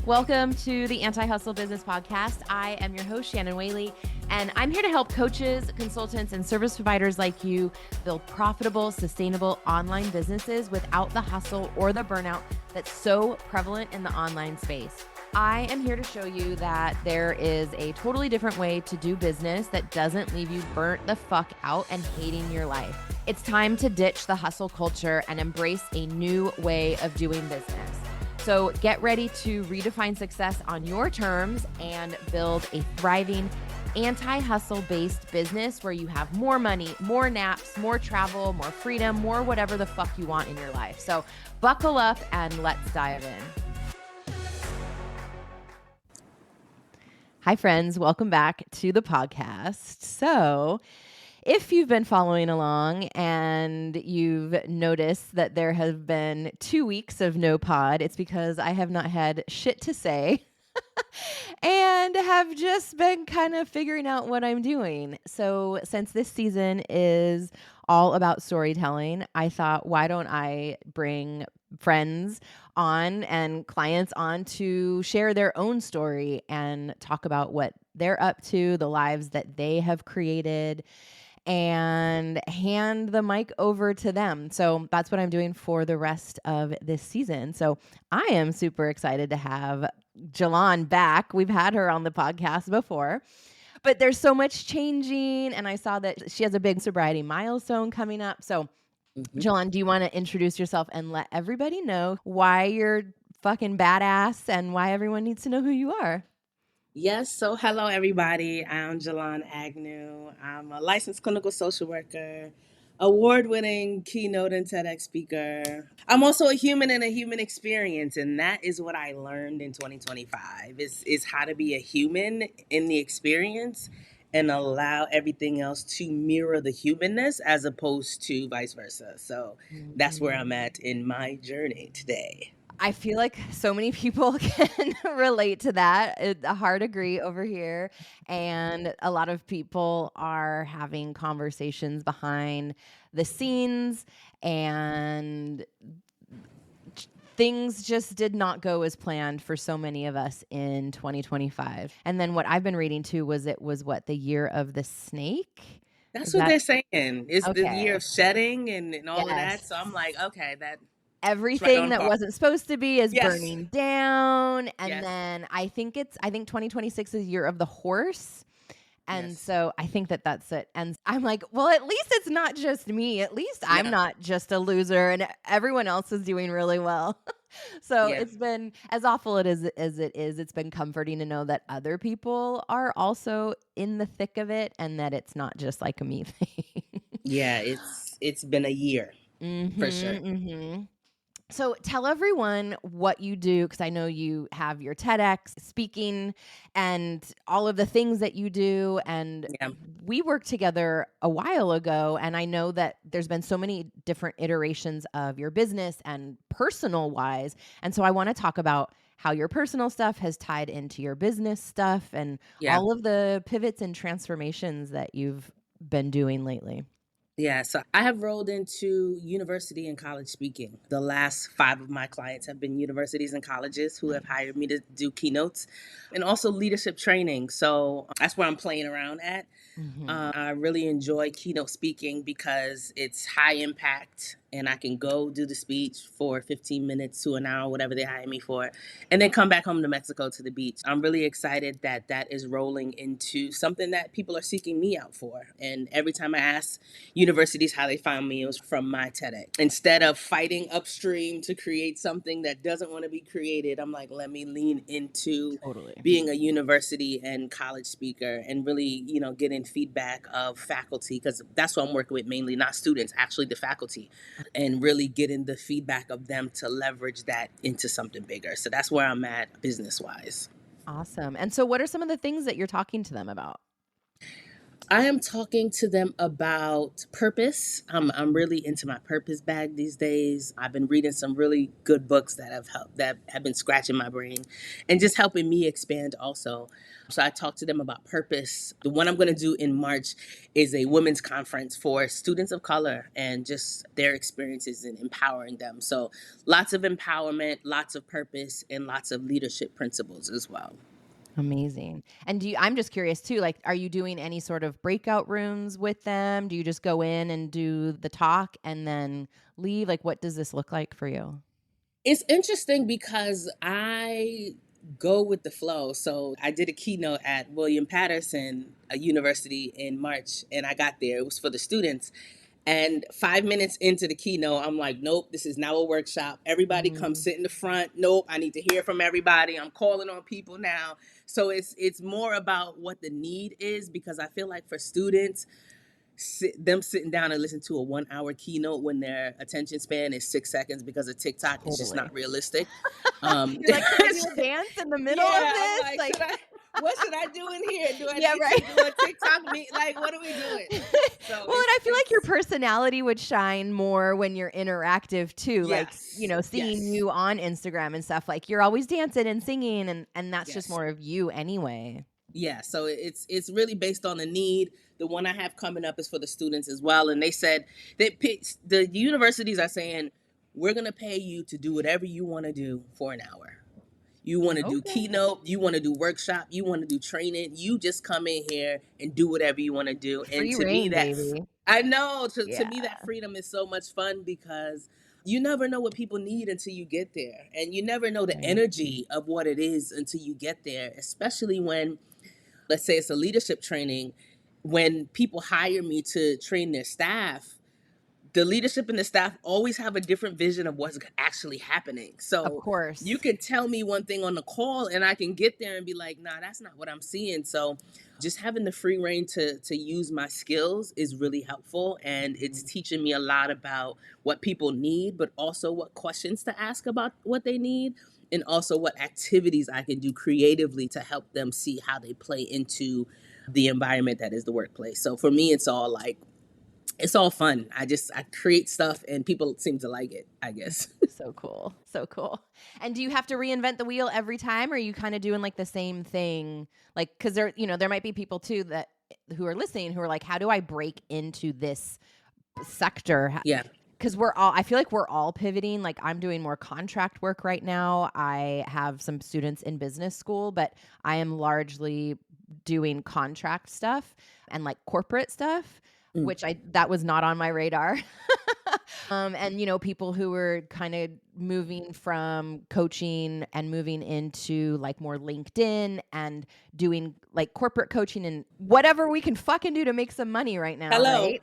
Welcome to the Anti-Hustle Business Podcast. I am your host, Shannon Whaley, and I'm here to help coaches, consultants, and service providers like you build profitable, sustainable online businesses without the hustle or the burnout that's so prevalent in the online space. I am here to show you that there is a totally different way to do business that doesn't leave you burnt the fuck out and hating your life. It's time to ditch the hustle culture and embrace a new way of doing business. So get ready to redefine success on your terms and build a thriving anti-hustle based business where you have more money, more naps, more travel, more freedom, more whatever the fuck you want in your life. So buckle up and let's dive in. Hi friends, welcome back to the podcast. So if you've been following along and you've noticed that there have been 2 weeks of no pod, it's because I have not had shit to say and have just been kind of figuring out what I'm doing. So since this season is all about storytelling, I thought, why don't I bring friends on and clients on to share their own story and talk about what they're up to, the lives that they have created, and hand the mic over to them. So that's what I'm doing for the rest of this season. So I am super excited to have Jelan back. We've had her on the podcast before, but there's so much changing. And I saw that she has a big sobriety milestone coming up. So Jelan, do you want to introduce yourself and let everybody know why you're fucking badass and why everyone needs to know who you are? Yes, so hello everybody. I'm Jelan Agnew. I'm a licensed clinical social worker, award-winning keynote and TEDx speaker. I'm also a human in a human experience, and that is what I learned in 2025 is how to be a human in the experience and allow everything else to mirror the humanness as opposed to vice versa. So that's where I'm at in my journey today. I feel like so many people can relate to that. A hard agree over here. And a lot of people are having conversations behind the scenes, and things just did not go as planned for so many of us in 2025. And then what I've been reading too was it was what, the year of the snake? That's Is what that they're saying. It's the year okay? of shedding and all of that. Yes. So I'm like, okay, that's right Everything on that par. wasn't supposed to be is Yes. burning down. And Yes. then I think 2026 is year of the horse. And Yes. so I think that that's it. And I'm like, well, at least it's not just me. At least I'm Yeah. not just a loser and everyone else is doing really well. So Yeah. it's been, as awful as it is, it's been comforting to know that other people are also in the thick of it and that it's not just like a me thing. Yeah. It's been a year for sure. Mm-hmm. So tell everyone what you do, because I know you have your TEDx speaking and all of the things that you do. And Yeah. we worked together a while ago, and I know that there's been so many different iterations of your business and personal wise. And so I want to talk about how your personal stuff has tied into your business stuff and Yeah. all of the pivots and transformations that you've been doing lately. Yeah, so I have rolled into university and college speaking. The last 5 of my clients have been universities and colleges who have hired me to do keynotes and also leadership training. So that's where I'm playing around at. Mm-hmm. I really enjoy keynote speaking because it's high impact and I can go do the speech for 15 minutes to an hour, whatever they hire me for, and then come back home to Mexico to the beach. I'm really excited that that is rolling into something that people are seeking me out for. And every time I ask universities how they found me, it was from my TEDx. Instead of fighting upstream to create something that doesn't want to be created, I'm like, let me lean into Totally. being a university and college speaker and really, getting feedback of faculty, because that's what I'm working with mainly, not students, actually the faculty, and really getting the feedback of them to leverage that into something bigger. So that's where I'm at business wise. Awesome. And so what are some of the things that you're talking to them about? I am talking to them about purpose. I'm really into my purpose bag these days. I've been reading some really good books that have helped, that have been scratching my brain and just helping me expand also. So I talked to them about purpose. The one I'm going to do in March is a women's conference for students of color and just their experiences in empowering them. So lots of empowerment, lots of purpose, and lots of leadership principles as well. Amazing. And I'm just curious too, like, are you doing any sort of breakout rooms with them? Do you just go in and do the talk and then leave? Like, what does this look like for you? It's interesting because I go with the flow. So I did a keynote at William Patterson a university in March, and I got there. It was for the students. And 5 minutes into the keynote, I'm like, nope, this is now a workshop. Everybody come Mm, sit in the front. Nope, I need to hear from everybody. I'm calling on people now. So it's more about what the need is, because I feel like for students, them sitting down and listen to a 1 hour keynote when their attention span is 6 seconds because of TikTok is just totally. not realistic. You're like, can I do a dance in the middle of Yeah, I'm this? like, Like, what should I do in here? Do I yeah, need right. to do a TikTok meet? Like, what are we doing? Well, So and I feel like your it's personality would shine more when you're interactive too. Like, yes, seeing yes, you on Instagram and stuff, like you're always dancing and singing and that's just yes. more of you anyway. Yeah, so it's really based on the need. The one I have coming up is for the students as well, and they said that the universities are saying we're gonna pay you to do whatever you want to do for an hour. You want to do Okay. keynote, you want to do workshop, you want to do training. You just come in here and do whatever you want to do. And Free to me, reign, baby. I know to Yeah. me that freedom is so much fun, because you never know what people need until you get there, and you never know the Right. energy of what it is until you get there. Especially when, let's say it's a leadership training, when people hire me to train their staff, the leadership and the staff always have a different vision of what's actually happening. Of So you course. can tell me one thing on the call and I can get there and be like, nah, that's not what I'm seeing. So just having the free reign to use my skills is really helpful, and it's Mhm. teaching me a lot about what people need, but also what questions to ask about what they need, and also what activities I can do creatively to help them see how they play into the environment that is the workplace. So for me, it's all fun. I create stuff and people seem to like it, I guess. So cool. So cool. And do you have to reinvent the wheel every time, or are you kind of doing like the same thing? Like, because there might be people too that who are listening who are like, how do I break into this sector? Yeah. Because I feel like we're all pivoting. Like, I'm doing more contract work right now. I have some students in business school, but I am largely doing contract stuff and like corporate stuff, Mm. which that was not on my radar. And people who were kind of moving from coaching and moving into like more LinkedIn and doing like corporate coaching and whatever we can fucking do to make some money right now, Hello. right?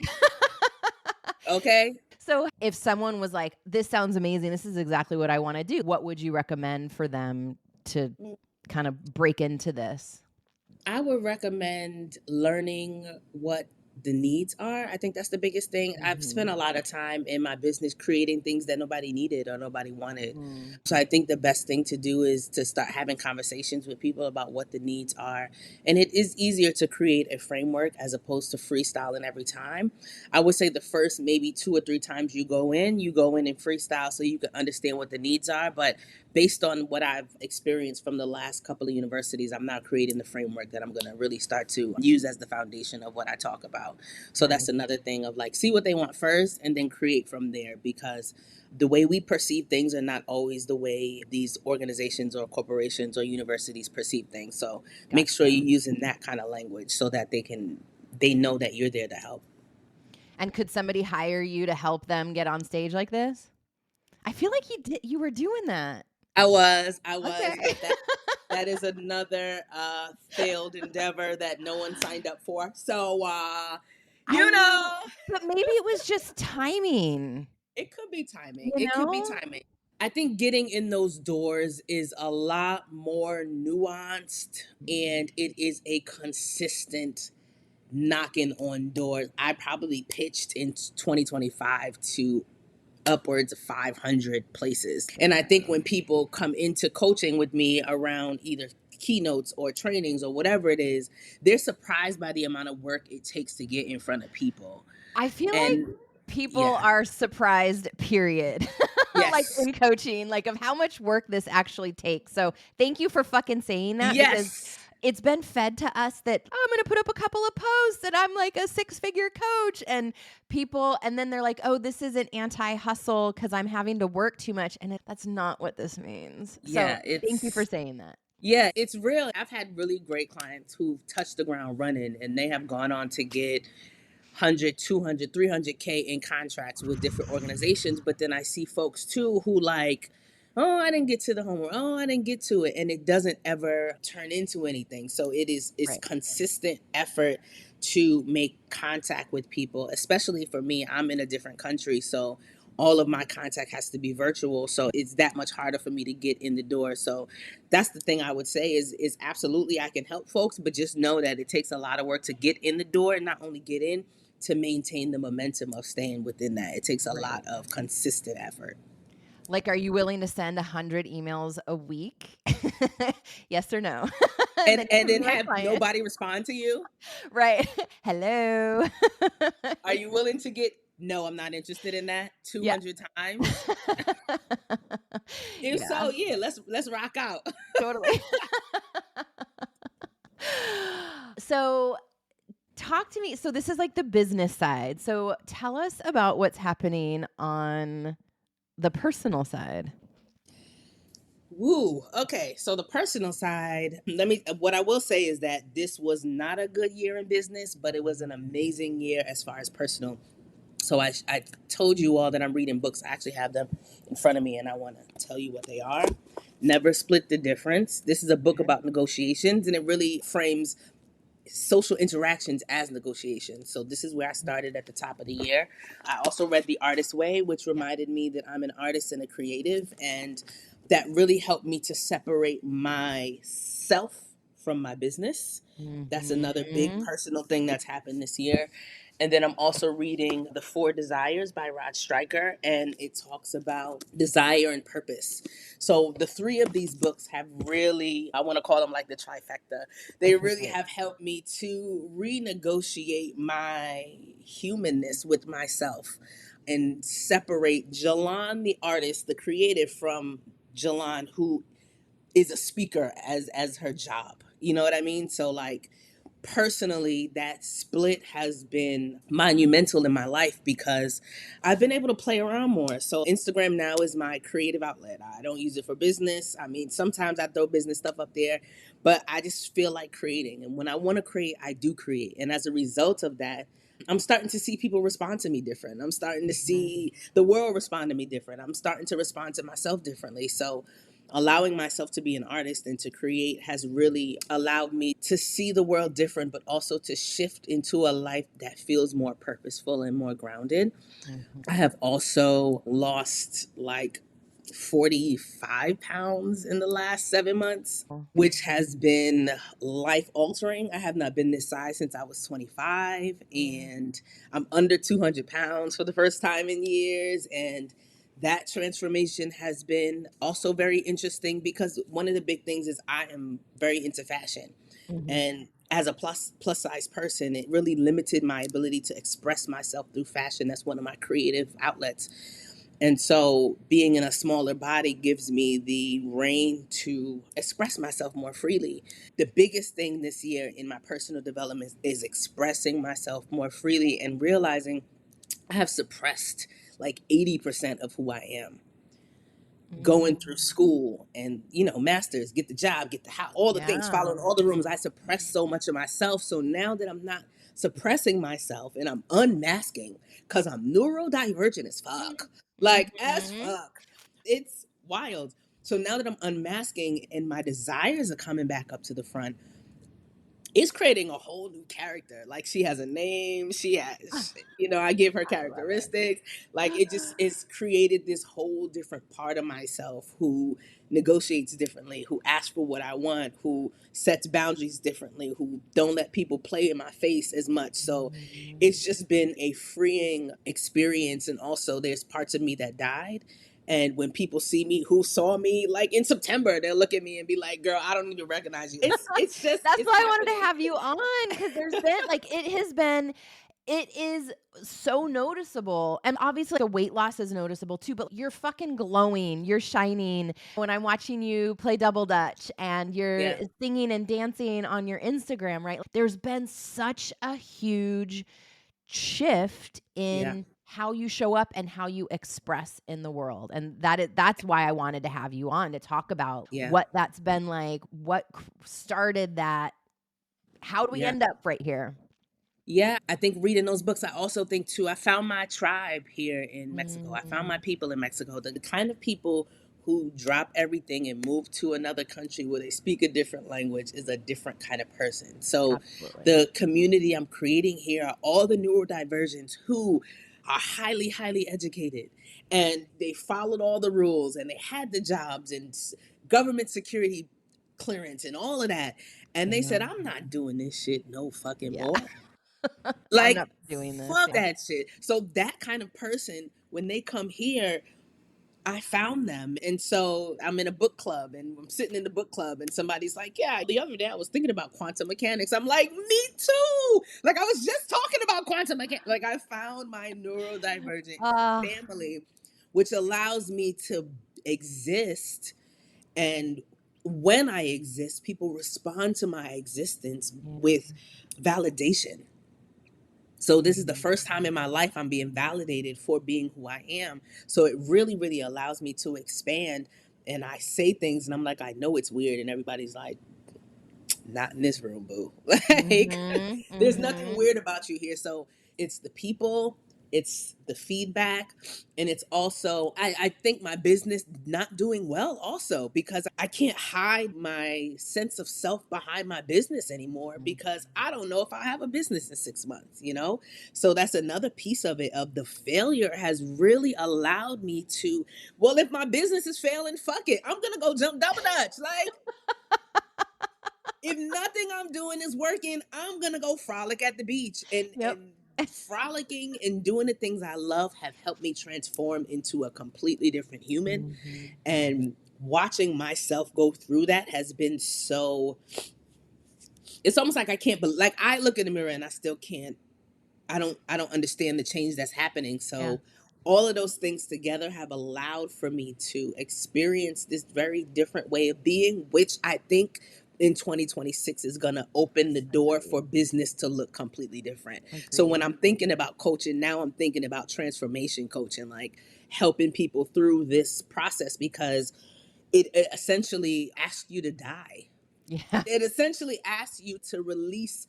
Okay. So if someone was like, this sounds amazing, this is exactly what I want to do, what would you recommend for them to kind of break into this? I would recommend learning what the needs are. I think that's the biggest thing. I've spent a Mhm. lot of time in my business creating things that nobody needed or nobody wanted. Mm, So I think the best thing to do is to start having conversations with people about what the needs are. And it is easier to create a framework as opposed to freestyling every time. I would say the first maybe 2 or 3 times you go in and freestyle so you can understand what the needs are. But based on what I've experienced from the last couple of universities, I'm now creating the framework that I'm going to really start to use as the foundation of what I talk about. So that's nice. another thing of like, see what they want first and then create from there, because the way we perceive things are not always the way these organizations or corporations or universities perceive things. So make sure Gotcha. you're using that kind of language so that they know that you're there to help. And could somebody hire you to help them get on stage like this? I feel like you were doing that. I was, Okay. but that is another failed endeavor that no one signed up for. So I you mean, know, but maybe it was just timing, it could be timing. you It could be know? timing. I think getting in those doors is a lot more nuanced, and it is a consistent knocking on doors. I probably pitched in 2025 to upwards of 500 places. And I think when people come into coaching with me around either keynotes or trainings or whatever it is, they're surprised by the amount of work it takes to get in front of people. I feel like And people yeah, are surprised, period. Like yes, in coaching, like of how much work this actually takes. So thank you for fucking saying that, because yes. it's been fed to us that, oh, I'm going to put up a couple of posts and I'm like a 6-figure coach, and people, and then they're like, oh, this is an anti-hustle because I'm having to work too much. And that's not what this means. So Yeah, thank you for saying that. yeah, it's real. I've had really great clients who've touched the ground running and they have gone on to get 100, 200, 300K in contracts with different organizations. But then I see folks too who like, oh, I didn't get to the homework. Oh, I didn't get to it. And it doesn't ever turn into anything. So it's Right. consistent effort to make contact with people, especially for me. I'm in a different country. So all of my contact has to be virtual. So it's that much harder for me to get in the door. So that's the thing I would say is absolutely I can help folks, but just know that it takes a lot of work to get in the door, and not only get in, to maintain the momentum of staying within that. It takes a Right. lot of consistent effort. Like, are you willing to send 100 emails a week? Yes or no? And And then you and can be then my have client. nobody respond to you? Right. Hello. Are you willing to get no, I'm not interested in that Yeah. 200 times? If Yeah, so, yeah, let's rock out. totally. So, talk to me. So, this is like the business side. So, tell us about what's happening on the personal side. Woo. Okay. So the personal side, what I will say is that this was not a good year in business, but it was an amazing year as far as personal. So I told you all that I'm reading books. I actually have them in front of me and I want to tell you what they are. Never Split the Difference. This is a book Okay. about negotiations, and it really frames social interactions as negotiations. So this is where I started at the top of the year. I also read The Artist's Way, which Yeah. reminded me that I'm an artist and a creative, and that really helped me to separate myself from my business. That's another big Mhm. personal thing that's happened this year. And then I'm also reading The Four Desires by Rod Stryker, and it talks about desire and purpose. So the three of these books have really, I want to call them like the trifecta. They Okay, really great. have helped me to renegotiate my humanness with myself and separate Jelan, the artist, the creative, from Jelan, who is a speaker as her job. You know what I mean? So like personally, that split has been monumental in my life because I've been able to play around more. So Instagram now is my creative outlet. I don't use it for business. I mean, sometimes I throw business stuff up there, but I just feel like creating. And when I want to create, I do create. And as a result of that, I'm starting to see people respond to me different. I'm starting to Mhm. see the world respond to me different. I'm starting to respond to myself differently. So allowing myself to be an artist and to create has really allowed me to see the world different, but also to shift into a life that feels more purposeful and more grounded. Mhm. I have also lost like 45 pounds in the last 7 months, which has been life altering. I have not been this size since I was 25, Yeah. and I'm under 200 pounds for the first time in years. And that transformation has been also very interesting because one of the big things is I am very into fashion. Mhm. And as a plus size person, it really limited my ability to express myself through fashion. That's one of my creative outlets. And so being in a smaller body gives me the reign to express myself more freely. The biggest thing this year in my personal development is expressing myself more freely and realizing I have suppressed like 80% of who I am going through Mm. school and masters, get the job, get the house, all the things, Yeah. following all the rooms. I suppressed so much of myself. So now that I'm not suppressing myself and I'm unmasking, because I'm neurodivergent as fuck, like as Mhm. fuck, it's wild. So now that I'm unmasking and my desires are coming back up to the front, it's creating a whole new character. Like she has a name, she has, I give her I love it. characteristics. Like it just is created this whole different part of myself who negotiates differently, who asks for what I want, who sets boundaries differently, who don't let people play in my face as much. So Mhm. it's just been a freeing experience. And also there's parts of me that died. And when people see me who saw me like in September, they'll look at me and be like, girl, I don't even recognize you. It's just That's it's why I wanted to happening. have you on, because there's been like it is so noticeable. And obviously the weight loss is noticeable too, but you're fucking glowing, you're shining. When I'm watching you play double dutch and you're Yeah. singing and dancing on your Instagram, right? There's been such a huge shift Yeah. in how you show up and how you express in the world. And that's why I wanted to have you on to talk about Yeah. what that's been like, what started that. How do we Yeah. end up right here? Yeah, I think reading those books, I also think too, I found my tribe here in Mexico. I found my Mm, people in Mexico, the kind of people who drop everything and move to another country where they speak a different language is a different kind of person. So absolutely. the community I'm creating here are all the neurodivergents who are highly, highly educated, and they followed all the rules and they had the jobs and government security clearance and all of that. And they said, Mhm. I'm not doing this shit no fucking Yeah. more. I'm Like, not doing this, fuck yeah. that shit. So that kind of person, when they come here, I found them. And so I'm in a book club and I'm sitting in the book club and somebody's like, yeah, the other day I was thinking about quantum mechanics. I'm like, me too. Like I was just talking about quantum mechanics. Like I found my neurodivergent Uh, family, which allows me to exist. And when I exist, people respond to my existence yeah. with validation. So this is the Mhm. first time in my life I'm being validated for being who I am. So it really, really allows me to expand. And I say things and I'm like, I know it's weird. And everybody's like, not in this room, boo. Like, Mhm, there's nothing mhm. weird about you here. So it's the people, it's the feedback, and it's also, I think my business not doing well also because I can't hide my sense of self behind my business anymore Mm. because I don't know if I have a business in 6 months, you know? So that's another piece of it, of the failure has really allowed me to, well, if my business is failing, fuck it. I'm gonna go jump double dutch. Like, if nothing I'm doing is working, I'm gonna go frolic at the beach. And Yep. and frolicking and doing the things I love have helped me transform into a completely different human. Mhm. And watching myself go through that has been so, it's almost like I can't like I look in the mirror and I still can't, I don't understand the change that's happening. Yeah, So all of those things together have allowed for me to experience this very different way of being, which I think in 2026 is going to open the door agreed, for business to look completely different. So when agreed. I'm thinking about coaching now, I'm thinking about transformation coaching, like helping people through this process because it essentially asks you to die. Yeah. It essentially asks you to release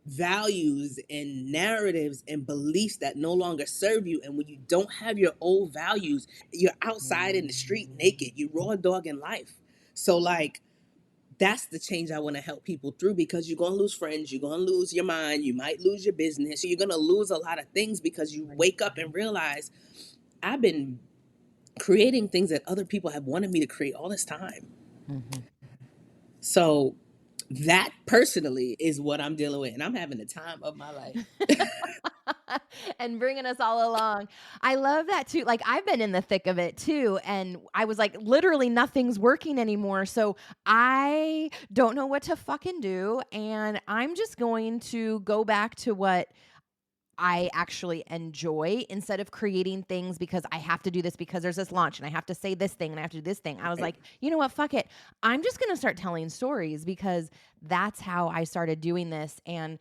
values and narratives and beliefs that no longer serve you. And when you don't have your old values, you're outside in the street naked, you raw dog in life. So like that's the change I want to help people through because you're going to lose friends, you're going to lose your mind, you might lose your business, you're going to lose a lot of things because you Right. wake up and realize I've been creating things that other people have wanted me to create all this time. Mhm. So that personally is what I'm dealing with and I'm having the time of my life. And bringing us all along. I love that too. Like I've been in the thick of it too, and I was like, literally nothing's working anymore. So I don't know what to fucking do, and I'm just going to go back to what I actually enjoy instead of creating things because I have to do this because there's this launch and I have to say this thing and I have to do this thing. I was Right. like, you know what? Fuck it. I'm just going to start telling stories because that's how I started doing this. And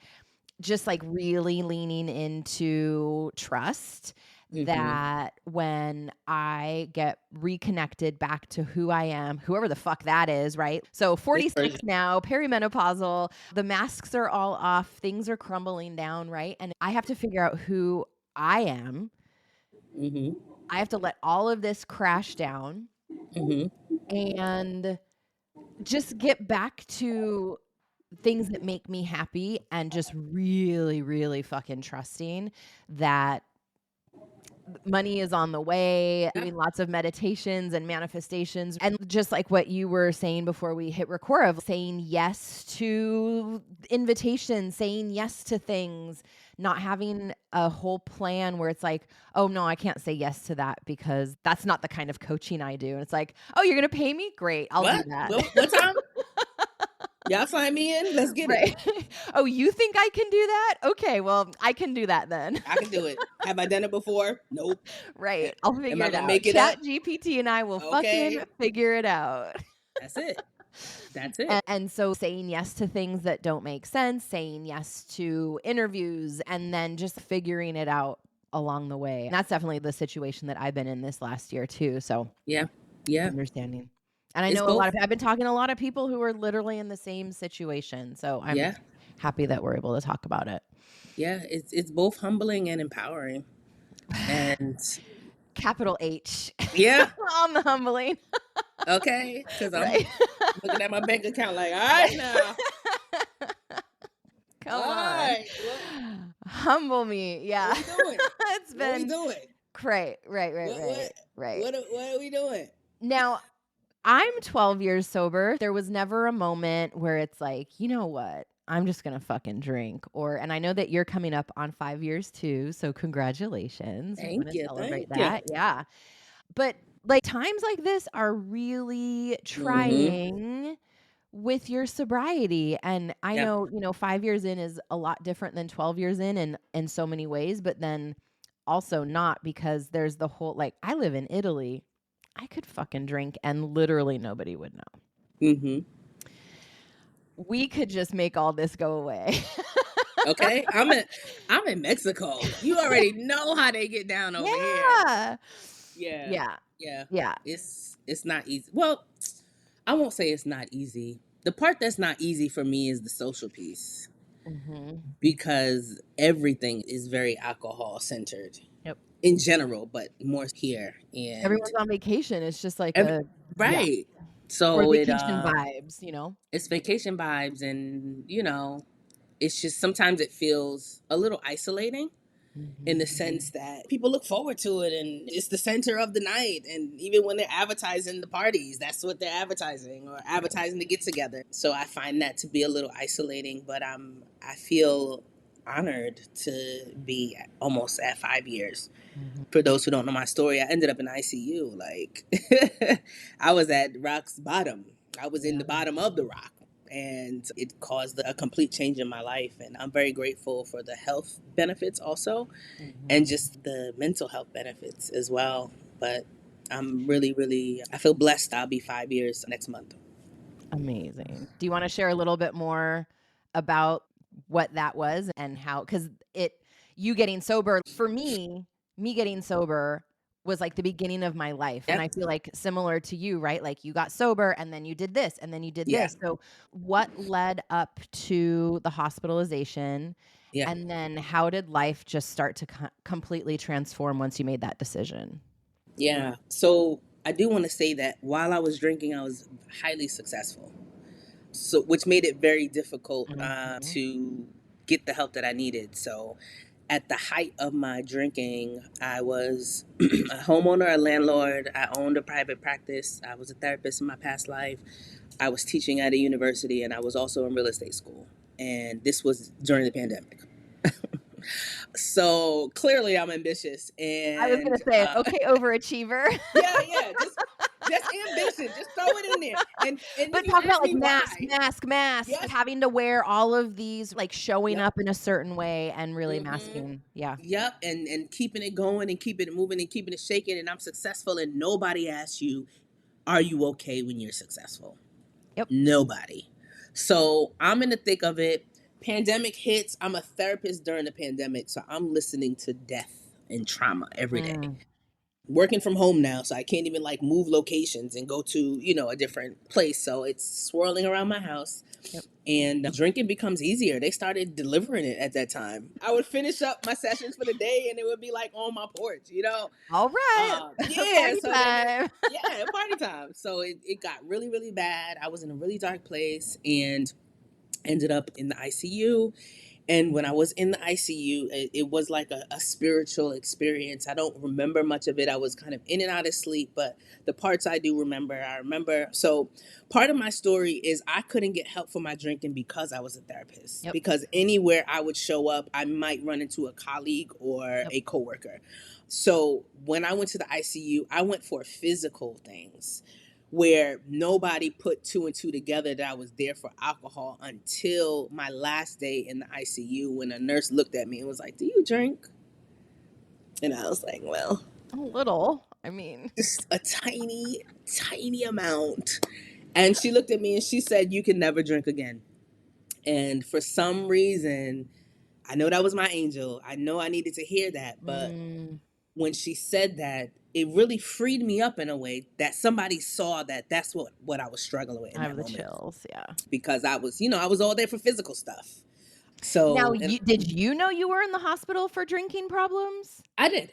just like really leaning into trust Mm-hmm. that when I get reconnected back to who I am, whoever the fuck that is, right? So This 46 version. now, perimenopausal, the masks are all off, things are crumbling down, right? And I have to figure out who I am. Mm-hmm. I have to let all of this crash down Mm-hmm. and just get back to things that make me happy and just really, really fucking trusting that money is on the way, Yeah. doing lots of meditations and manifestations. And just like what you were saying before we hit record, of saying yes to invitations, saying yes to things, not having a whole plan where it's like, "Oh, no, I can't say yes to that because that's not the kind of coaching I do." And it's like, "Oh, you're gonna pay me? Great, I'll do What? that." What time? Y'all sign me in? Let's get it. Right. "Oh, you think I can do that? Okay, well, I can do that then." I can do it. Have I done it before? Nope. Right, I'll Am figure I it gonna out. make it up? ChatGPT and I will fucking Okay. figure it out. That's it. That's And it. so saying yes to things that don't make sense, saying yes to interviews, and then just figuring it out along the way. And that's definitely the situation that I've been in this last year too, so Yeah. Yeah. understanding. And I It's know both. I've been talking to a lot of people who are literally in the same situation, so I'm Yeah. happy that we're able to talk about it. Yeah. It's both humbling and empowering. And Capital H yeah. on the humbling, Okay. Because I'm right? looking at my bank account like, all right Right. now. All Come on. right. Humble me, What yeah. we doing? It's What we been doing? great. Right, right, What what right, right. what are we doing? Now, I'm 12 years sober. There was never a moment where it's like, "You know what? I'm just gonna fucking drink," or and I know that you're coming up on 5 years too, so congratulations. We Thank wanna you. celebrate Thank you. that, yeah. But, like, times like this are really Mm-hmm. trying with your sobriety, and I Yep. know, 5 years in is a lot different than 12 years in so many ways, but then also not because there's the whole like, I live in Italy. I could fucking drink and literally nobody would know. Mm-hmm. We could just make all this go away. Okay. I'm in Mexico. You already know how they get down over here. Yeah. Yeah. Yeah. Yeah. Yeah. It's not easy. Well, I won't say it's not easy. The part that's not easy for me is the social piece Mhm. because everything is very alcohol centered Yep. in general, but more here and Everyone's on vacation. It's just like every, a yeah, right. or So vacation vibes. it's vacation vibes and it's just sometimes it feels a little isolating in the Mhm. sense that people look forward to it and it's the center of the night. And even when they're advertising the parties, that's what they're advertising or advertising to get together. So I find that to be a little isolating, but I feel honored to be almost at 5 years. Mhm. For those who don't know my story, I ended up in ICU. Like I was at rock's bottom. I was in Yeah. the bottom of the rock. And it caused a complete change in my life. And I'm very grateful for the health benefits also and Mhm. just the mental health benefits as well. But I'm really, really, I feel blessed. I'll be 5 years next month. Amazing. Do you wanna share a little bit more about what that was and how? Because you getting sober for me getting sober was like the beginning of my life, and Yep. I feel like similar to you, right? Like, you got sober, and then you did this, and then you did Yeah. this. So, what led up to the hospitalization, Yeah. and then how did life just start to completely transform once you made that decision? Yeah. So I do want to say that while I was drinking, I was highly successful. So, which made it very difficult Mhm. to get the help that I needed. So, at the height of my drinking, I was a homeowner, a landlord. I owned a private practice. I was a therapist in my past life. I was teaching at a university, and I was also in real estate school. And this was during the pandemic. So clearly, I'm ambitious, I was and gonna say, okay, overachiever. yeah, yeah, just ambition. Just throw it in there. And then But you talk ask about, like, me mask, why? mask, mask, Yes. having to wear all of these, like, showing Yep. up in a certain way and really Mm-hmm. masking. Yeah. Yep. And keeping it going and keeping it moving and keeping it shaking. And I'm successful. And nobody asks you, are you okay when you're successful? Yep. Nobody. So I'm in the thick of it. Pandemic hits. I'm a therapist during the pandemic. So I'm listening to death and trauma every day. Mm. Working from home now, so I can't even like move locations and go to, a different place. So it's swirling around my house. Yep. And drinking becomes easier. They started delivering it at that time. I would finish up my sessions for the day and it would be like on my porch. All right. Yeah, Party so then time. yeah, party time. So it got really, really bad. I was in a really dark place and ended up in the ICU. And when I was in the ICU, it was like a spiritual experience. I don't remember much of it. I was kind of in and out of sleep, but the parts I do remember, I remember. So part of my story is I couldn't get help for my drinking because I was a therapist. Yep. Because anywhere I would show up, I might run into a colleague or Yep. a coworker. So when I went to the ICU, I went for physical things where nobody put two and two together that I was there for alcohol until my last day in the ICU when a nurse looked at me and was like, "Do you drink?" And I was like, "Well, A little. I mean, just a tiny, tiny amount." And she looked at me and she said, "You can never drink again." And for some reason, I know that was my angel. I know I needed to hear that, but when she said that, it really freed me up in a way that somebody saw that that's what I was struggling with in I have that the moment, chills. Yeah. because I was, I was all there for physical stuff. Now, So, and did you know you were in the hospital for drinking problems? I did.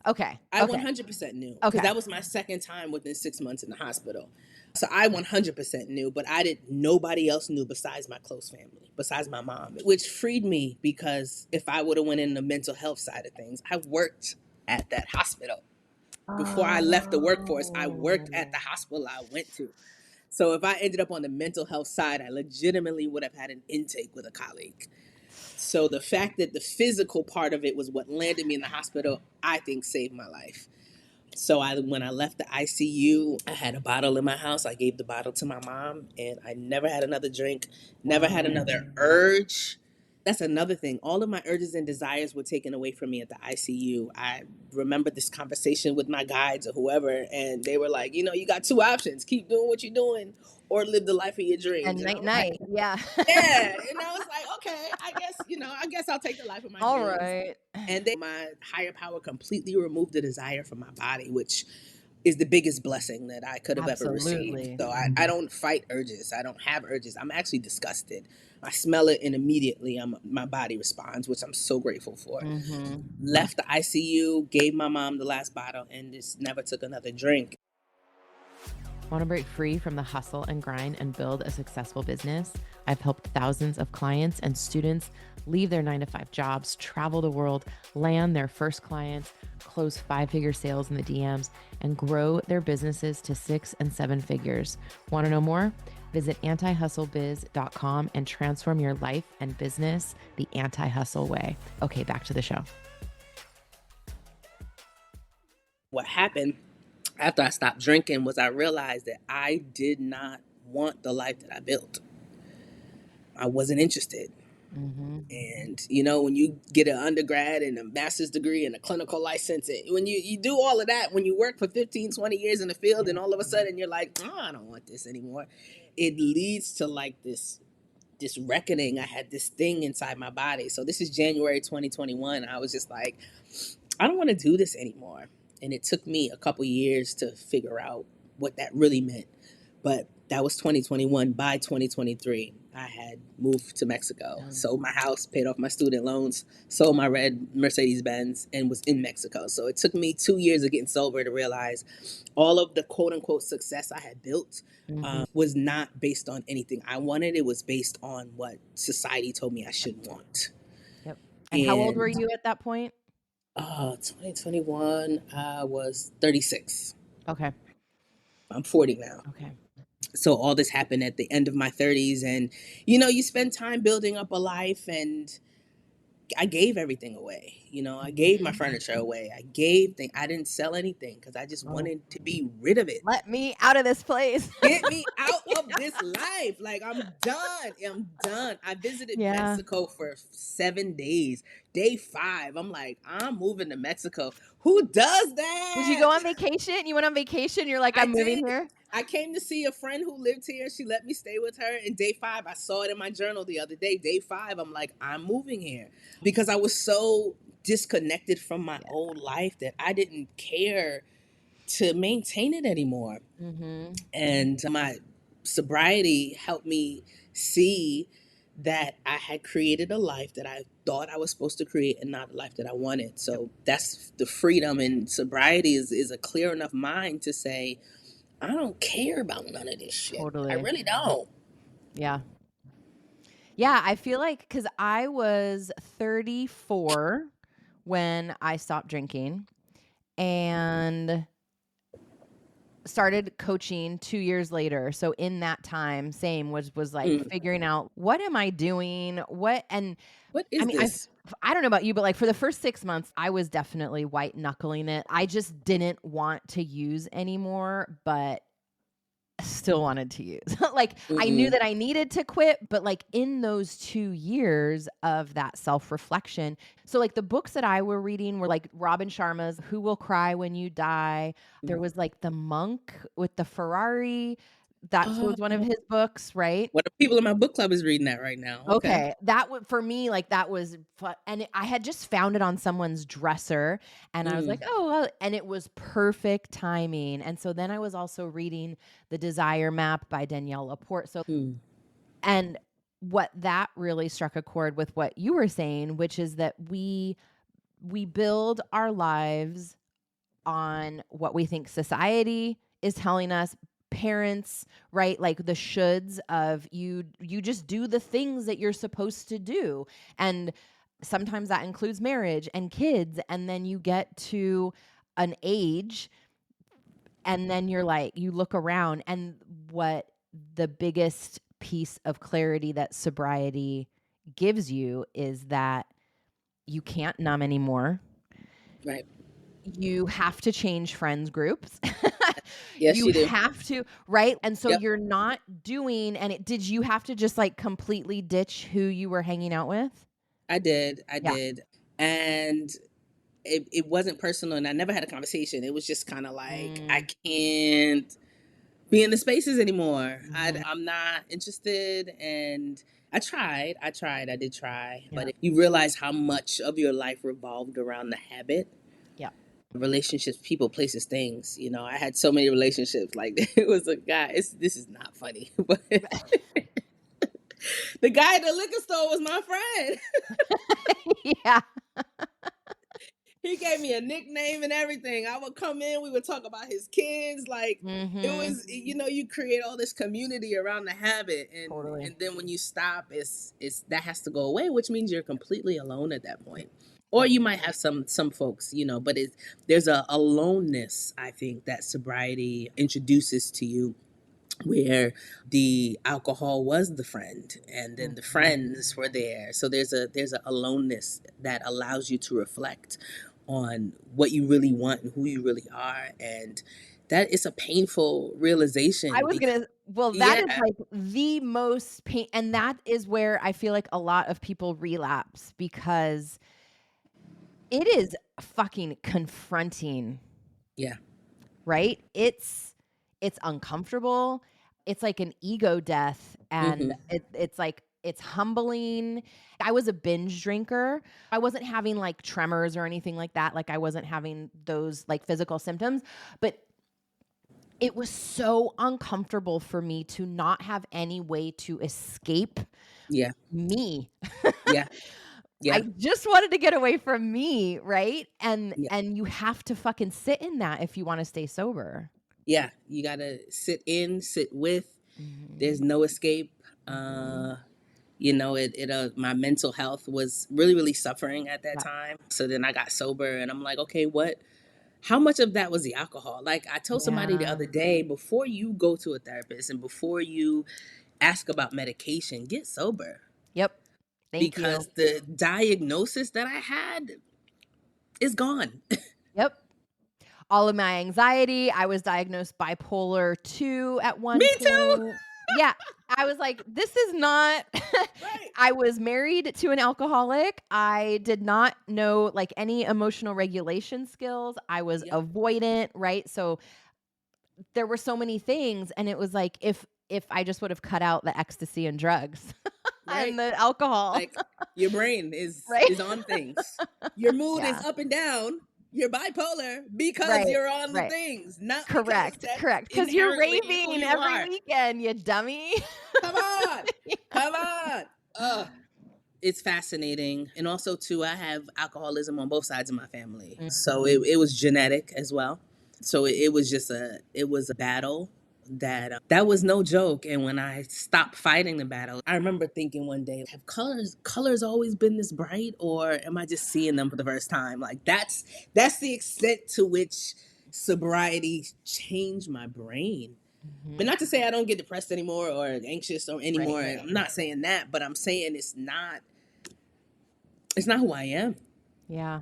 Okay. I Okay. 100% knew because Okay. that was my second time within 6 months in the hospital. So I 100% knew, but I didn't. Nobody else knew besides my close family, besides my mom, which freed me because if I would have went in the mental health side of things, I worked at that hospital. Before I left the workforce, I worked at Oh. the hospital I went to. So if I ended up on the mental health side, I legitimately would have had an intake with a colleague. So the fact that the physical part of it was what landed me in the hospital, I think saved my life. So when I left the ICU, I had a bottle in my house. I gave the bottle to my mom, and I never had another drink, never had Wow. another urge. That's another thing. All of my urges and desires were taken away from me at the ICU. I remember this conversation with my guides or whoever, and they were like, you got two options: keep doing what you're doing, or live the life of your dreams. And And I night was like, night. Yeah. yeah. And I was like, okay, I guess I'll take the life of my All dreams. right. And my higher power completely removed the desire from my body, which is the biggest blessing that I could have ever received. Absolutely. So I don't fight urges. I don't have urges. I'm actually disgusted. I smell it and immediately my body responds, which I'm so grateful for. Mhm. Left the ICU, gave my mom the last bottle, and just never took another drink. Want to break free from the hustle and grind and build a successful business? I've helped thousands of clients and students leave their 9-to-5 jobs, travel the world, land their first clients, close 5-figure sales in the DMs, and grow their businesses to 6 and 7 figures. Want to know more? Visit antihustlebiz.com and transform your life and business the anti-hustle way. Okay, back to the show. What happened after I stopped drinking was I realized that I did not want the life that I built. I wasn't interested. Mm-hmm. And when you get an undergrad and a master's degree and a clinical license, when you do all of that, when you work for 15, 20 years in the field, and all of a sudden you're like, oh, I don't want this anymore, it leads to like this reckoning. I had this thing inside my body. So this is January 2021. I was just like, I don't want to do this anymore. And it took me a couple years to figure out what that really meant. But that was 2021. By 2023, I had moved to Mexico, sold my house, paid off my student loans, sold my red Mercedes Benz, and was in Mexico. So it took me 2 years of getting sober to realize all of the quote unquote success I had built was not based on anything I wanted. It was based on what society told me I should want. Yep. And how old were And you at that point? 2021, I was 36. Okay. I'm 40 now. Okay. So all this happened at the end of my 30s. And, you spend time building up a life, and I gave everything away. I Mhm. gave my furniture away. I gave things. I didn't sell anything because I just Oh, wanted to be rid of it. let me out of this place. Get me out of this life. Like, I'm done. I'm done. I visited Yeah. Mexico for 7 days. Day 5, I'm like, I'm moving to Mexico. Who does Did you that? go on vacation? You went on vacation, you're like, I "I'm moving did. here?" I came to see a friend who lived here. She let me stay with her. And day 5, I saw it in my journal the other day. Day 5, I'm like, I'm moving here because I was so disconnected from my Yeah. old life that I didn't care to maintain it anymore. Mhm. And my sobriety helped me see that I had created a life that I thought I was supposed to create and not the life that I wanted. Yep. So that's the freedom, and sobriety is a clear enough mind to say, I don't care about none of this shit. I Totally. really don't. Yeah. Yeah, I feel like because I was 34 when I stopped drinking and started coaching 2 years later. So in that time, same was like Mm. figuring out what am I doing? What and What I is mean, this? I don't know about you, but like for the first 6 months, I was definitely white knuckling it. I just didn't want to use anymore, but still wanted to use. Like, I knew Mm-mm. that I needed to quit, but, like, in those 2 years of that self-reflection so, like, the books that I were reading were, like, Robin Sharma's Who Will Cry When You Die. There was, like, The Monk with the Ferrari. That was one of Oh, his books, right? what the people in my book club is reading that right now. Okay. Okay, that would for me, like, that was fu and I had just found it on someone's dresser, and I was like, Mm. "Oh, well," and it was perfect timing, and so then I was also reading The Desire Map by Danielle Laporte, so Mm. and what that really struck a chord with what you were saying, which is that we build our lives on what we think society is telling us, parents, right? Like the shoulds of you just do the things that you're supposed to do. And sometimes that includes marriage and kids and then you get to an age and then you're like you look around and what the biggest piece of clarity that sobriety gives you is that you can't numb anymore. Right. You have to change friends groups. Yes, You you do. have to, right? And so Yep. you're not doing and it did you have to just, like, completely ditch who you were hanging out with? I did. I Yeah. did. And it wasn't personal and I never had a conversation. It was just kind of like, I Mm, can't be in the spaces anymore. mhm, I'm not interested. And I did try. yeah, But you realize how much of your life revolved around the habit. yeah. Relationships, people, places, things. You know, I had so many relationships. Like it was a guy. This is not funny, but the guy at the liquor store was my friend. Yeah. He gave me a nickname and everything. I would come in, we would talk about his kids. Like it Mhm. was, you create all this community around the habit, Totally. and then when you stop, it's that has to go away, which means you're completely alone at that point. Or Yep. you might have some folks, but there's a aloneness I think that sobriety introduces to you where the alcohol was the friend and then the Mhm. friends were there, so there's a aloneness that allows you to reflect on what you really want and who you really are, and that is a painful I realization was because gonna well, that is, yeah, like, the most pain and that is where I feel like a lot of people relapse because it is fucking confronting. yeah. Right? It's uncomfortable. It's like an ego death, and Hmm. it's like it's humbling. I was a binge drinker. I wasn't having, like, tremors or anything like that, like, I wasn't having those, like, physical symptoms, but it was so uncomfortable for me to not have any way to escape Yeah, me. yeah, I yeah, just wanted to get away from me, right? And yeah, and you have to fucking sit in that if you wanna stay sober. yeah. You gotta sit with. There's Mhm. no escape. Mhm. My mental health was really, really suffering at that Yeah. time. So then I got sober and I'm like, okay, how much of that was the alcohol? Like I told somebody the Yeah. other day, before you go to a therapist and before you ask about medication, get sober. Yep. Thank you. Because the diagnosis that I had is gone. Yep. All of my anxiety, I was diagnosed bipolar 2 at Me one too. point. Yeah. I was like, "This is not." Right. I was married to an alcoholic. I did not know, like, any emotional regulation skills. I was Yep. avoidant, right? So, there were so many things, and it was like, if I just would have cut out the ecstasy and drugs Right. and the alcohol, Like your brain is right? is on things. Your mood is Yeah. up and down. You're bipolar because Right. you're on the Right. things, not because Correct, that's correct. Because 'cause you're inherently who raving you every are. weekend, you dummy. Come on. Come on. Ugh. It's fascinating. And also too, I have alcoholism on both sides of my family. So Mhm. it was genetic as well. So it was a battle. that was no joke. And when I stopped fighting the battle, I remember thinking one day, have colors always been this bright, or am I just seeing them for the first time? Like that's the extent to which sobriety changed my brain. Mhm. But not to say I don't get depressed anymore or anxious or Right, anymore. right. I'm not saying that, but I'm saying it's not who I am. Yeah.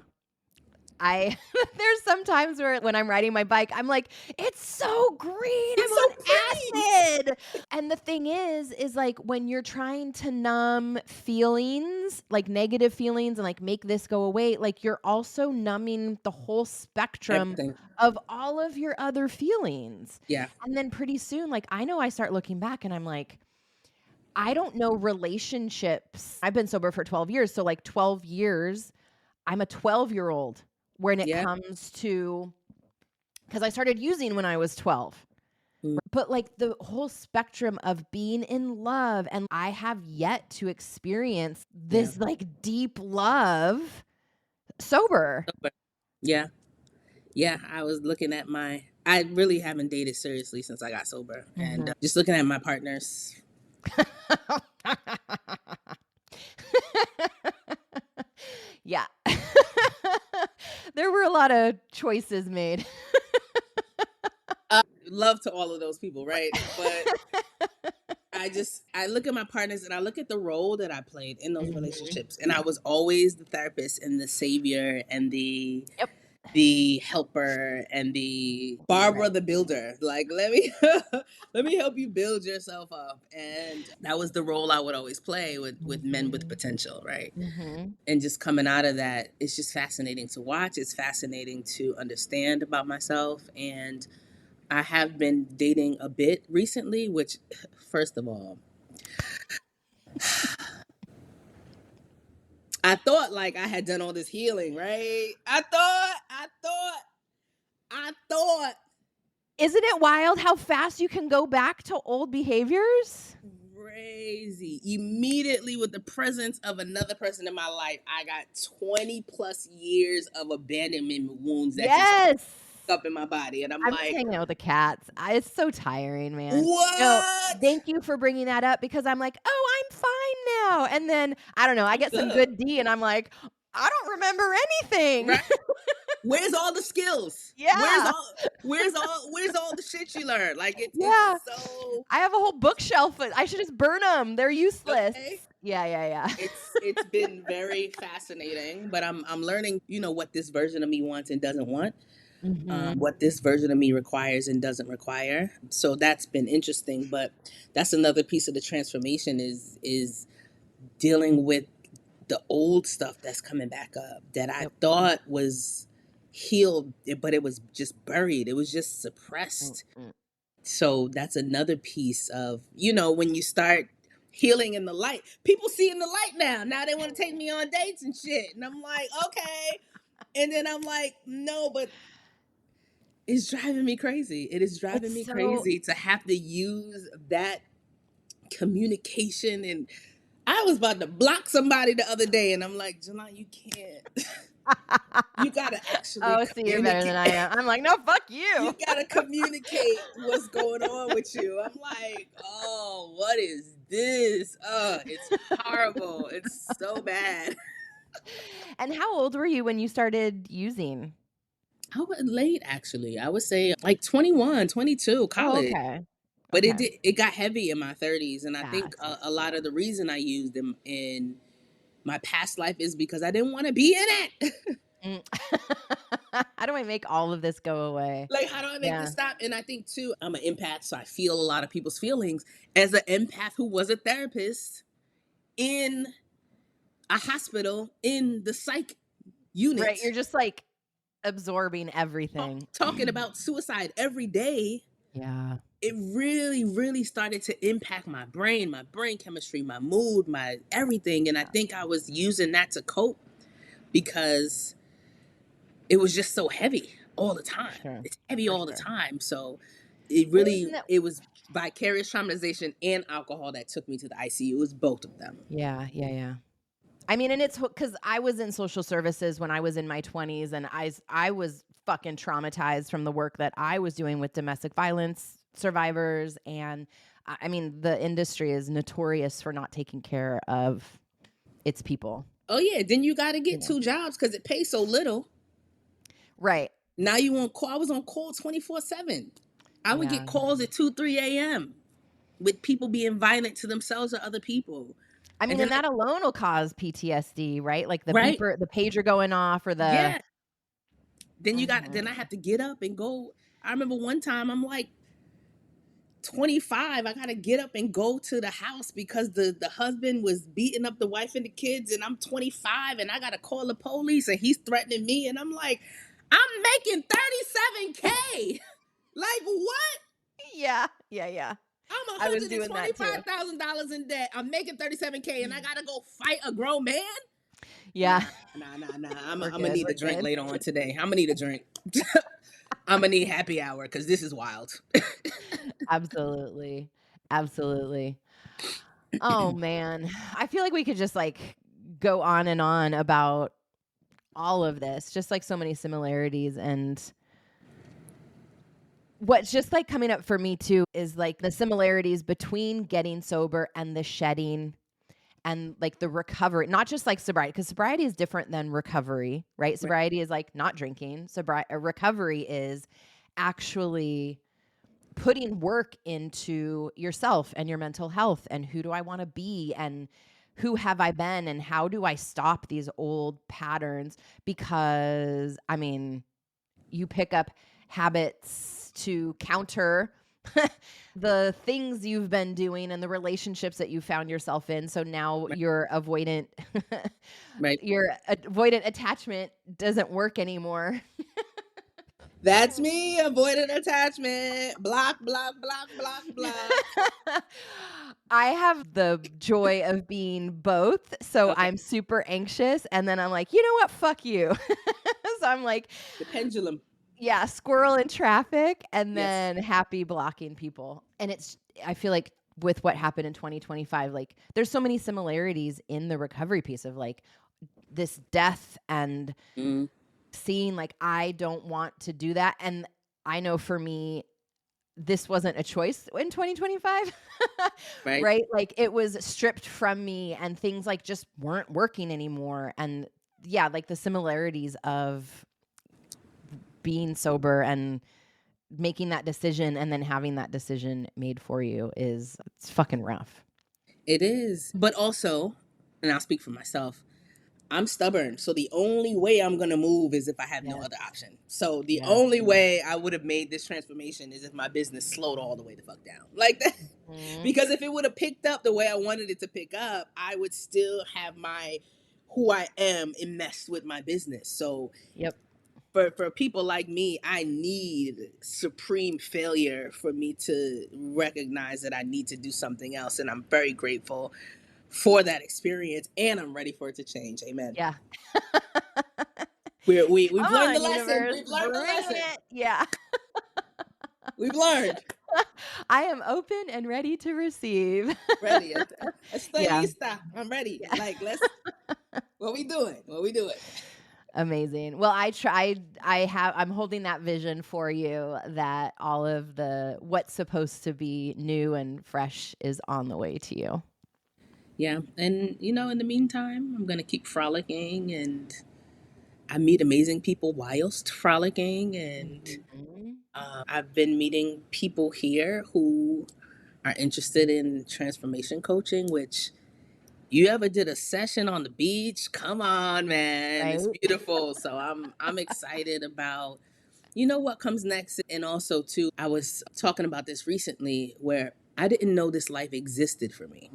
I there's some times where when I'm riding my bike, I'm like, "It's so green, I'm It's so on pretty. acid." And the thing is like when you're trying to numb feelings, like negative feelings and like make this go away, like you're also numbing the whole spectrum Everything. of all of your other feelings. Yeah. And then pretty soon, like I know I start looking back and I'm like, I don't know relationships. I've been sober for 12 years, so like 12 years I'm a 12-year-old when it Yeah. comes to because I started using when I was 12. Mm. But like the whole spectrum of being in love, and I have yet to experience Yeah. this like deep love sober. But yeah. Yeah. I was looking at I really haven't dated seriously since I got sober. And Mhm. just looking at my partners. Yeah. There were a lot of choices made. Love to all of those people, right? But I look at my partners and I look at the role that I played in those Mhm. relationships, and I was always the therapist and the savior and Yep. the helper and the Barbara Right. the builder. Like, let me let me help you build yourself up. And that was the role I would always play with men with Mhm. potential, right? Mhm. And just coming out of that, it's just fascinating to watch. It's fascinating to understand about myself. And I have been dating a bit recently, which, first of all, I thought like I had done all this healing, right? I thought Isn't it wild how fast you can go back to old behaviors? crazy. Immediately with the presence of another person in my life, I got 20 plus years of abandonment wounds that just Yes. up in my body. And I'm I'm just like, hanging out with the cats. It's so tiring, man. No, what? thank you for bringing that up because I'm like, "Oh, I'm fine now." And then, I don't know, I I'm get some good. good D and I'm like, "I don't remember anything." Right? Where's all the skills? Yeah. Where's all the shit you learned? Like it's Yeah. so I have a whole bookshelf. I should just burn them. 'Em. They're useless. okay. Yeah, yeah, yeah. It's been very fascinating, but I'm learning, what this version of me wants and doesn't want, Mhm. what this version of me requires and doesn't require. So that's been interesting, but that's another piece of the transformation is dealing with the old stuff that's coming back up that I Yep. thought was healed, but it was just buried. It was just Mm, suppressed. mm. So that's another piece of, when you start healing in the light, people see in the light now. Now they want to take me on dates and shit. And I'm like, okay. And then I'm like, no, but it's driving me crazy. It is driving It's me so crazy to have to use that communication. And I was about to block somebody the other day, and I'm like, Jelan, you can't. You gotta actually Oh, see, you're better than communicate. I am. I'm like, "No, fuck you." You gotta communicate what's going on with you. I'm like, oh, what is this? It's horrible. It's so bad. And how old were you when you started using? I was late actually. I would say like 21, 22, Oh, college. okay. But Okay. it got heavy in my 30s, and I think Gotcha. a lot of the reason I used them in my past life is because I didn't want to be in it. Mm. How do I make all of this go away? Like, how do I make Yeah. this stop? And I think too, I'm an empath, so I feel a lot of people's feelings. As an empath who was a therapist in a hospital in the psych Right, you're unit, just, like, absorbing everything. talking about suicide every day, Yeah. it really, really started to impact my brain chemistry, my mood, my everything. And I Yeah, think I was using that to cope because it was just so heavy all the for time. sure, It's heavy for all the sure. time. So Well, isn't it it was vicarious traumatization and alcohol that took me to the ICU. It was both of them. Yeah, yeah, yeah. I mean, and it's because I was in social services when I was in my 20s, and I was fucking traumatized from the work that I was doing with domestic violence survivors. And I mean, the industry is notorious for not taking care of its people, Oh yeah, then you got to you get know? 2 jobs because it pays so little. Right. Now you on call. I was on call 24/7. I would get Yeah. calls at 2, 3 a.m. with people being violent to themselves or other people. I And mean, then and that alone will cause PTSD, right? Like the right? beeper, the pager going off, or the Yeah. Then I Mhm. have to get up and go. I remember one time I'm like 25. I gotta get up and go to the house because the husband was beating up the wife and the kids, and I'm 25 and I gotta call the police and he's threatening me, and I'm like, I'm making 37K. Like what? Yeah, yeah, yeah. I'm one I was hundred and doing twenty that too. five thousand dollars in debt. I'm making 37K and I gotta go fight a grown man. Yeah, Nah. I'm we're gonna good. need We're a drink good. later on today. I'm gonna need a drink. I'm gonna need happy hour because this is wild. Absolutely. Absolutely. Oh man. I feel like we could just like go on and on about all of this, just like so many similarities. And what's just like coming up for me too is like the similarities between getting sober and the shedding and like the recovery, not just like sobriety, because sobriety is different than recovery, right? Right. Sobriety is like not drinking. Recovery is actually putting work into yourself and your mental health and who do I want to be and who have I been and how do I stop these old patterns? Because I mean, you pick up habits to counter the things you've been doing and the relationships that you found yourself in. So now Right. Right. your avoidant attachment doesn't work anymore. That's me. Avoided attachment. Block, block, block, block, block. I have the joy of being both. So Okay. I'm super anxious and then I'm like, "You know what? Fuck you." So I'm like, The pendulum. yeah, squirrel in traffic and Yes. then happy blocking people. And I feel like with what happened in 2025, like there's so many similarities in the recovery piece of like this death and Mm, seeing like I don't want to do that. And I know for me, this wasn't a choice in 2025, right. right? Like it was stripped from me and things like just weren't working anymore. And yeah, like the similarities of being sober and making that decision and then having that decision made for you is it's fucking rough. It is. But also, and I'll speak for myself, I'm stubborn. So the only way I'm going to move is if I have no Yes. other option. So the Yes. only way I would have made this transformation is if my business slowed all the way the fuck down. Like that. Mhm. Because if it would have picked up the way I wanted it to pick up, I would still have my who I am enmeshed with my business. So Yep. for people like me, I need supreme failure for me to recognize that I need to do something else. And I'm very grateful for that experience and I'm ready for it to change. Amen. Yeah. We've Come learned the on, lesson. universe, We've learned the bring lesson. it. Yeah. We've learned. I am open and ready to receive. Ready. Estoy Yeah. lista. I'm ready. Yeah. Like, let's, what we doing? What we doing? Amazing. Well, I'm holding that vision for you that all of the what's supposed to be new and fresh is on the way to you. Yeah. And, in the meantime, I'm going to keep frolicking and I meet amazing people whilst frolicking. And Mhm. I've been meeting people here who are interested in transformation coaching, which you ever did a session on the beach? Come on, man. It's Right? beautiful. So I'm excited about what comes next. And also too, I was talking about this recently where I didn't know this life existed for me.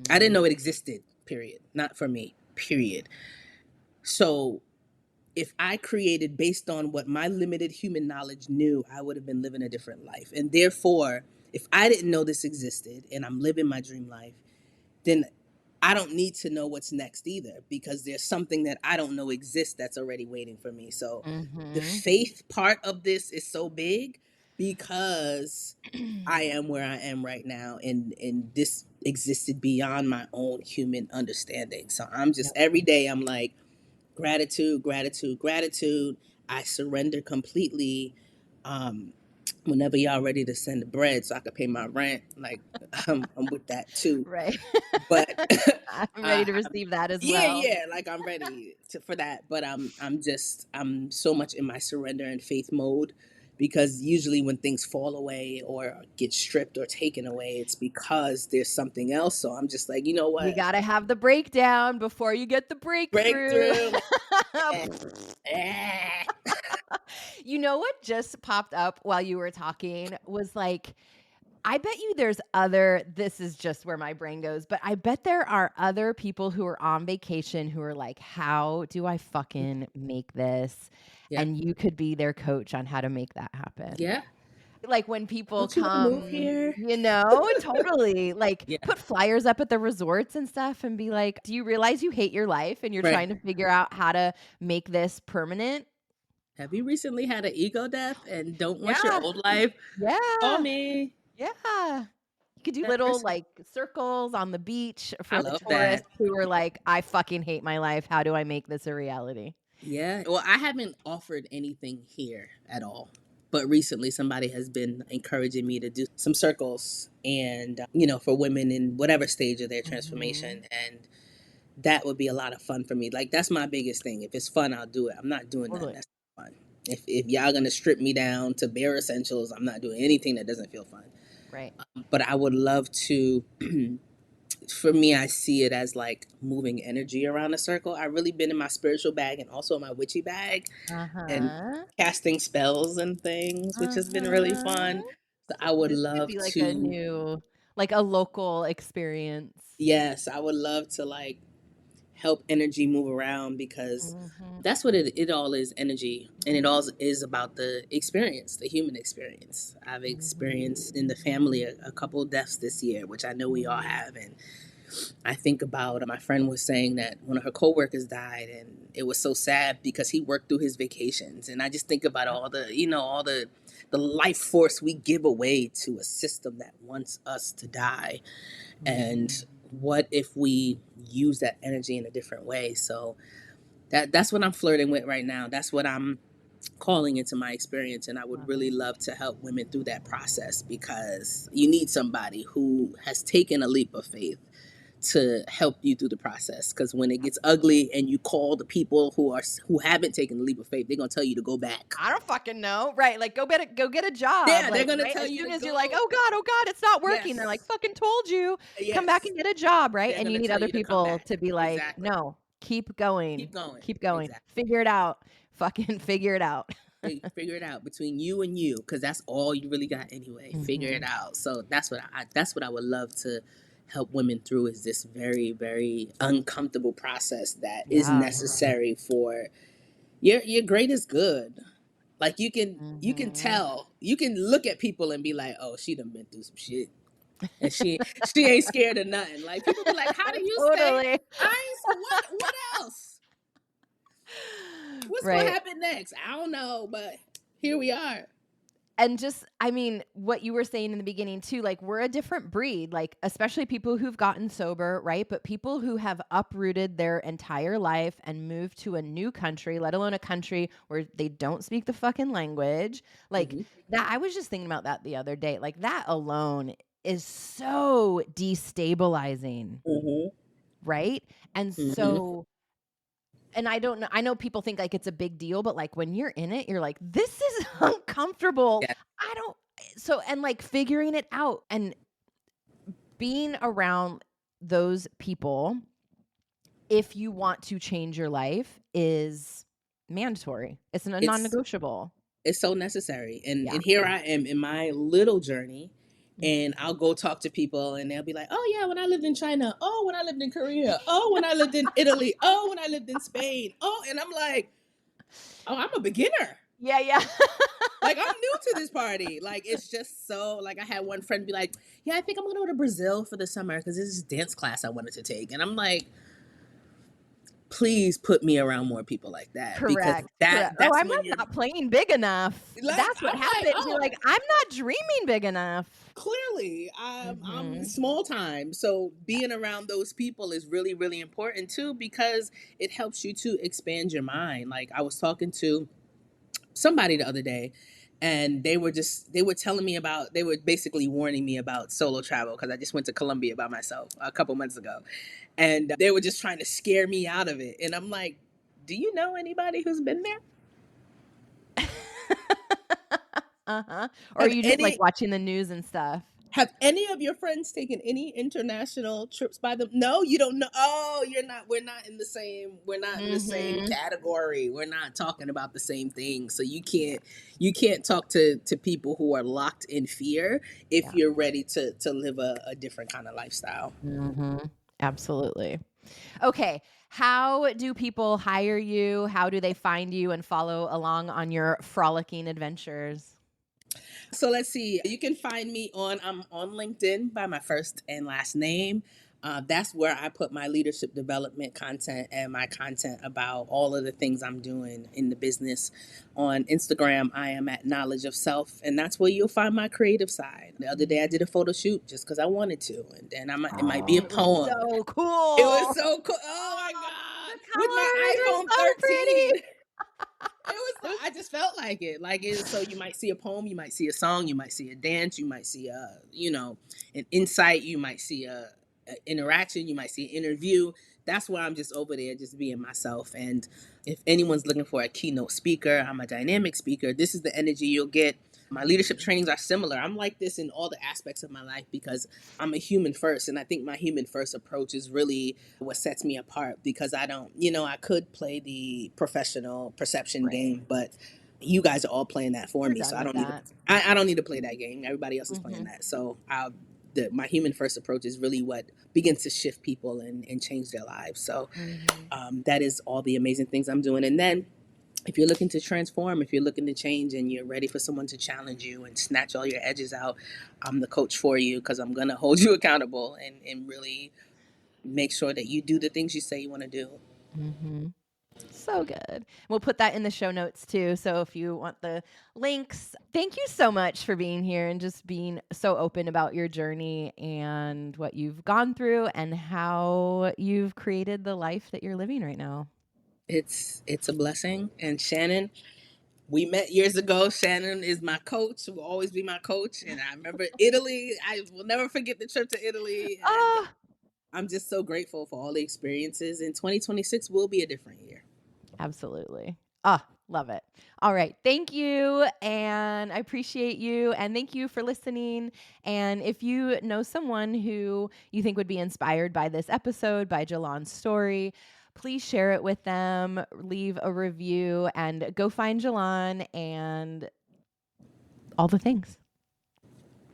I didn't Mhm. know it existed, period. Not for me, period. So if I created based on what my limited human knowledge knew, I would have been living a different life. And therefore, if I didn't know this existed and I'm living my dream life, then I don't need to know what's next either because there's something that I don't know exists that's already waiting for me. So the Mhm. faith part of this is so big because I am where I am right now and this existed beyond my own human understanding. So I'm just Yep. every day I'm like gratitude, gratitude, gratitude. I surrender completely. whenever y'all ready to send the bread so I could pay my rent, like I'm with that too. Right. But I'm ready uh, to receive that as yeah, well. yeah, like I'm ready for that. But I'm so much in my surrender and faith mode, because usually when things fall away or get stripped or taken away, it's because there's something else. So I'm just like, you know You what, gotta have the breakdown before you get the breakthrough. breakthrough. Eh. You know what just popped up while you were talking was like, I bet you there's other, this is just where my brain goes, but I bet there are other people who are on vacation who are like, how do I fucking make this? Yeah, And you could be their coach on how to make that happen. yeah. Like when people Don't you want to move come, here? totally, like Yeah, put flyers up at the resorts and stuff and be like, do you realize you hate your life and you're right. trying to figure out how to make this permanent? Have you recently had an ego death and don't want your Yeah. old life? Call Yeah. me. Yeah. You could do That little person. like circles on the beach I for the love that. tourists who are like, I fucking hate my life. How do I make this a reality? Yeah. Well, I haven't offered anything here at all. But recently, somebody has been encouraging me to do some circles and, for women in whatever stage of their Mhm. transformation. And that would be a lot of fun for me. Like, that's my biggest thing. If it's fun, I'll do it. I'm not doing nothing Totally. that's not fun. If y'all gonna strip me down to bare essentials, I'm not doing anything that doesn't feel fun. Right. But I would love to. For me, I see it as like moving energy around a circle. I've really been in my spiritual bag and also my witchy bag and Uh-huh. casting spells and things, which has been really Uh-huh. fun. So I would This could love be like a to, new, like a local experience. yes, I would love to like help energy move around, because Mhm. that's what it all is, energy. And it all is about the experience, the human experience. I've Mhm. experienced in the family a couple deaths this year, which I know we all Mhm. have. And I think about, my friend was saying that one of her coworkers died, and it was so sad because he worked through his vacations. And I just think about Yep. all the life force we give away to a system that wants us to die. And Mhm. what if we use that energy in a different way? So that's what I'm flirting with right now. That's what I'm calling into my experience, and I would Love really it. love to help women through that process, because you need somebody who has taken a leap of faith to help you through the process. Because when it gets ugly and you call the people who haven't taken the leap of faith, they're gonna tell you to go back. I don't fucking know. Right. Like go get a job. Yeah, they're Like, gonna right? tell As you soon to as you're like, go. oh God, it's not working. They're like, Yes, fucking told you. Come back yes, and get a job, right? they're And you gonna need tell other you to come people back. to be like, Exactly. no, keep going. Keep going. Keep going. Exactly. Figure it out. Fucking figure it out. Figure it out between you and you, because that's all you really got anyway. Figure it Mhm. out. So that's what I would love to help women through, is this very, very uncomfortable process that is Yeah. necessary for your greatest good. Like, you can Mhm. tell, you can look at people and be like, oh, she done been through some shit, and she ain't scared of nothing. Like, people be like, how do you stay? Totally. I ain't, what else? What's gonna Right. happen next? I don't know, but here we are. And just, I mean, what you were saying in the beginning too, like we're a different breed, like especially people who've gotten sober, right? But people who have uprooted their entire life and moved to a new country, let alone a country where they don't speak the fucking language. Like Hmm. that, I was just thinking about that the other day. Like that alone is so destabilizing, Hmm. right? And Hmm. so, and I don't know, I know people think like it's a big deal, but like when you're in it, you're like, this is uncomfortable. Yeah, I don't, so, and like figuring it out and being around those people, if you want to change your life, is mandatory. It's a it's non-negotiable. it's so necessary. And Yeah. and here I am in my little journey, and I'll go talk to people, and they'll be like, "Oh yeah, when I lived in China. Oh, when I lived in Korea. Oh, when I lived in Italy. Oh, when I lived in Spain. Oh," and I'm like, "Oh, I'm a beginner. Yeah, yeah. Like, I'm new to this party." Like, it's just so, like, I had one friend be like, "Yeah, I think I'm gonna go to Brazil for the summer because this is dance class I wanted to take," and I'm like, please put me around more people like that, because Correct, correct. Oh, that's I'm when like you're not playing big enough. like, That's what I'm like, happens. You're oh, like, I'm not dreaming big enough. clearly I'm Mhm. small time. So being around those people is really, really important too, because it helps you to expand your mind. Like, I was talking to somebody the other day, And they were telling me about, they were basically warning me about solo travel because I just went to Colombia by myself a couple months ago. And they were just trying to scare me out of it. And I'm like, do you know anybody who's been there? Uh-huh. Or are Have you just like any watching the news and stuff? have any of your friends taken any international trips by them? No, you don't know. Oh, you're not, we're not in the same Mhm. category. We're not talking about the same thing. So you can't talk to people who are locked in fear if Yeah. you're ready to live a different kind of lifestyle. Mhm. Absolutely. Okay. How do people hire you? How do they find you and follow along on your frolicking adventures? So let's see. You can find me I'm on LinkedIn by my first and last name. That's where I put my leadership development content and my content about all of the things I'm doing in the business. On Instagram, I am at Knowledge of Self, and that's where you'll find my creative side. The other day, I did a photo shoot just because I wanted to, and then it might be Oh, a it was poem. so It was cool. so cool. Oh my Oh, God. the With my colors were iPhone so pretty. 13. It was It was I just felt like it. So you might see a poem, you might see a song, you might see a dance, you might see an insight, you might see a interaction, you might see an interview. That's why I'm just over there just being myself. And if anyone's looking for a keynote speaker, I'm a dynamic speaker. This is the energy you'll get. My leadership trainings are similar. I'm like this in all the aspects of my life because I'm a human first. And I think my human first approach is really what sets me apart because I don't, I could play the professional perception right. game, but you guys are all playing that for We're me. So done I with don't need that. I don't need to play that game. Everybody else is playing Mhm. that. So my human first approach is really what begins to shift people and change their lives. So Mhm. that is all the amazing things I'm doing. And then if you're looking to transform, if you're looking to change and you're ready for someone to challenge you and snatch all your edges out, I'm the coach for you because I'm going to hold you accountable and really make sure that you do the things you say you want to do. Mhm. So good. We'll put that in the show notes too. So if you want the links, thank you so much for being here and just being so open about your journey and what you've gone through and how you've created the life that you're living right now. It's a blessing. And Shannon, we met years ago. Shannon is my coach, will always be my coach. And I remember Italy. I will never forget the trip to Italy. And Oh, I'm just so grateful for all the experiences. And 2026 will be a different year. absolutely. Ah, love it. All right. Thank you. And I appreciate you. And thank you for listening. And if you know someone who you think would be inspired by this episode, by Jelan's story, please share it with them, leave a review, and go find Jelan and all the things.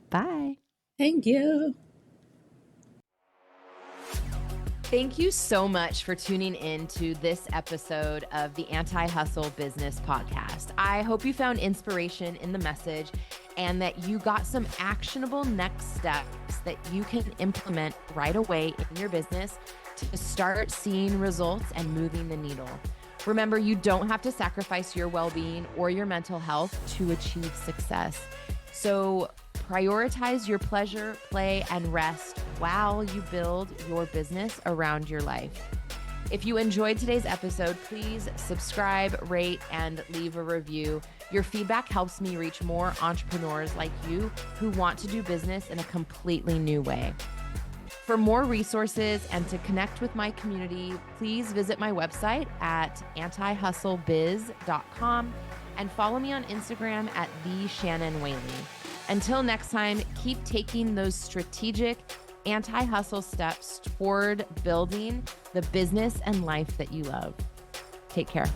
Bye. Thank you. Thank you so much for tuning in to this episode of the Anti-Hustle Business Podcast. I hope you found inspiration in the message and that you got some actionable next steps that you can implement right away in your business to start seeing results and moving the needle. Remember, you don't have to sacrifice your well-being or your mental health to achieve success. So prioritize your pleasure, play, and rest while you build your business around your life. If you enjoyed today's episode, please subscribe, rate, and leave a review. Your feedback helps me reach more entrepreneurs like you who want to do business in a completely new way. For more resources and to connect with my community, please visit my website at antihustlebiz.com and follow me on Instagram at @TheShannonWhaley. Until next time, keep taking those strategic anti-hustle steps toward building the business and life that you love. Take care.